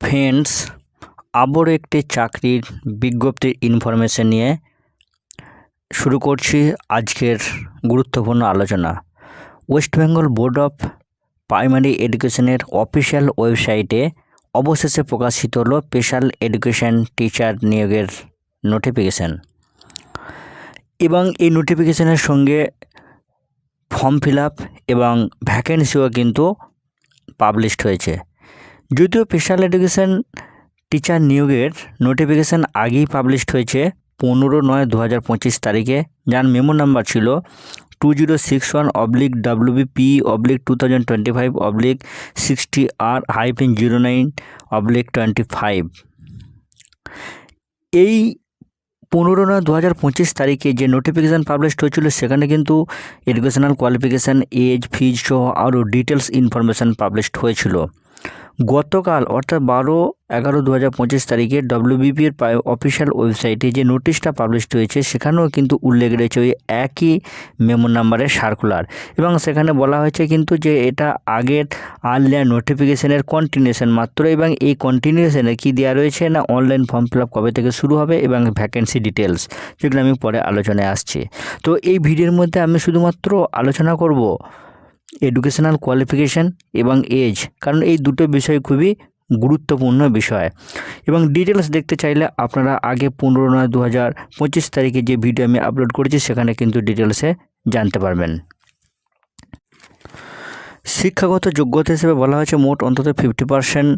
Friends, আবারও একটি চাকরির বিজ্ঞপ্তির ইনফরমেশন নিয়ে শুরু করছি আজকের গুরুত্বপূর্ণ আলোচনা। West Bengal board of primary এডুকেশনের অফিসিয়াল ওয়েবসাইটে অবশেষে প্রকাশিত হলো স্পেশাল এডুকেশন টিচার নিয়োগের নোটিফিকেশান, এবং এই নোটিফিকেশানের সঙ্গে ফর্ম ফিল আপ এবং ভ্যাকেন্সিও কিন্তু পাবলিশড হয়েছে। যদিও স্পেশাল এডুকেশন টিচার নিয়োগের নোটিফিকেশান আগেই পাবলিশড হয়েছে 15/9/2025 তারিখে, যার মেমো নাম্বার ছিল 2061/WP/2025/60R-09/25। এই 15/9/2025 তারিখে যে নোটিফিকেশান পাবলিশড হয়েছিল সেখানে কিন্তু এডুকেশনাল কোয়ালিফিকেশান, এজ, ফিজ সহ আরও ডিটেলস ইনফরমেশান পাবলিশড হয়েছিল। গতকাল অর্থাৎ 12/11/2025 তারিখে ডব্লিউবিপির অফিসিয়াল ওয়েবসাইটে যে নোটিশটা পাবলিশড হয়েছে সেখানেও কিন্তু উল্লেখ রয়েছে ওই একই মেমো নাম্বারের সার্কুলার, এবং সেখানে বলা হয়েছে কিন্তু যে এটা আগের আর্লিয়ার নোটিফিকেশানের কন্টিনিউশন মাত্র, এবং এই কন্টিনিউশনে কী দেওয়া রয়েছে না অনলাইন ফর্ম ফিল আপ কবে থেকে শুরু হবে এবং ভ্যাকেন্সি ডিটেলস, যেগুলো আমি পরে আলোচনায় আসছি। তো এই ভিডিওর মধ্যে আমি শুধুমাত্র আলোচনা করব এডুকেশনাল কোয়ালিফিকেশান এবং এজ, কারণ এই দুটো বিষয় খুবই গুরুত্বপূর্ণ বিষয়। এবং ডিটেলস দেখতে চাইলে আপনারা আগে 15/9/2025 তারিখে যে ভিডিও আমি আপলোড করেছি সেখানে কিন্তু ডিটেলসে জানতে পারবেন। শিক্ষাগত যোগ্যতা হিসেবে বলা হয়েছে মোট অন্তত 50%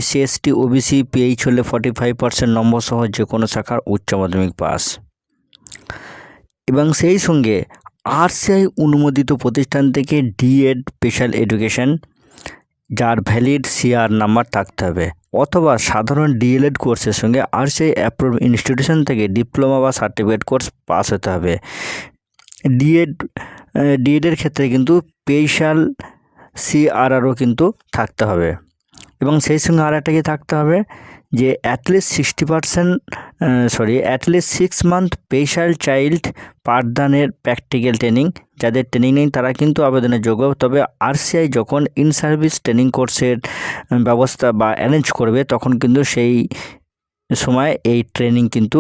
SC ST OBC, PH হলে 45% নম্বর সহ যে কোনো শাখার উচ্চ মাধ্যমিক পাস, এবং সেই সঙ্গে RCI অনুমোদিত প্রতিষ্ঠান থেকে ডিএড স্পেশাল এডুকেশন যার ভ্যালিড CR নাম্বার থাকতে হবে, অথবা সাধারণ DLED কোর্সের সঙ্গে RCI অ্যাপ্রুভ ইনস্টিটিউশন থেকে ডিপ্লোমা বা সার্টিফিকেট কোর্স পাস হতে হবে। ডিএডের ক্ষেত্রে কিন্তু স্পেশাল CRRও কিন্তু থাকতে হবে, এবং সেই সঙ্গে আর একটা কি থাকতে হবে যে অ্যাটলিস্ট 6 মান্থ স্পেশাল চাইল্ড পাঠদানের প্র্যাকটিক্যাল ট্রেনিং, যাদের ট্রেনিং নেই তারা কিন্তু আবেদনের যোগ্য। তবে RCI যখন ইন সার্ভিস ট্রেনিং কোর্সের ব্যবস্থা বা অ্যারেঞ্জ করবে তখন কিন্তু সেই সময় এই ট্রেনিং কিন্তু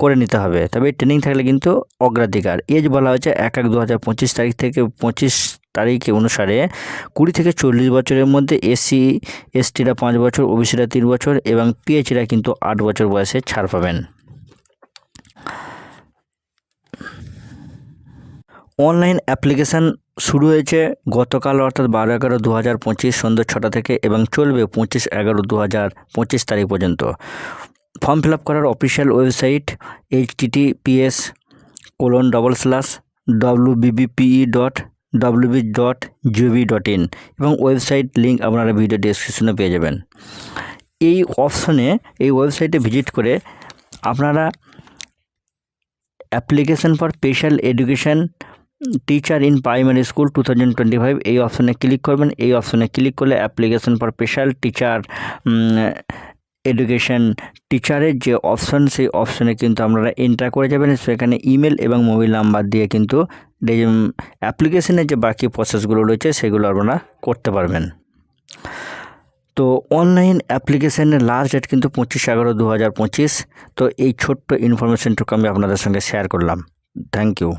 করে নিতে হবে, তবে ট্রেনিং থাকলে কিন্তু অগ্রাধিকার। এজ বলা হয়েছে 1/1/2025 তারিখ থেকে 25 তারিখে অনুসারে 20 থেকে 40 বছরের মধ্যে SC STরা 5 বছর, OBCরা 3 বছর এবং PHরা কিন্তু 8 বছর বয়সে ছাড় পাবেন। অনলাইন অ্যাপ্লিকেশান শুরু হয়েছে গতকাল অর্থাৎ 12/11/2025 সন্ধ্যা 6টা থেকে, এবং চলবে 25/11/2025 তারিখ পর্যন্ত। ফর্ম ফিল আপ করার অফিসিয়াল ওয়েবসাইট https://wbbpe.wb.gov.in, এবং ওয়েবসাইট লিঙ্ক আপনারা ভিডিও ডেসক্রিপশনে পেয়ে যাবেন। এই ওয়েবসাইটে ভিজিট করে আপনারা application for special education teacher in primary school 2025 এই অপশনে ক্লিক করবেন। এই অপশনে ক্লিক করলে application for special teacher education টিচারের যে অপশন সেই অপশনে কিন্তু আপনারা এন্টার করে যাবেন। সেখানে ইমেল এবং মোবাইল নাম্বার দিয়ে কিন্তু অ্যাপ্লিকেশনের যে বাকি প্রসেসগুলো রয়েছে সেগুলো আপনারা করতে পারবেন। তো অনলাইন অ্যাপ্লিকেশানের লাস্ট ডেট কিন্তু 25/11/2025। তো এই ছোট্ট ইনফরমেশনটুকু আমি আপনাদের সঙ্গে শেয়ার করলাম। Thank you.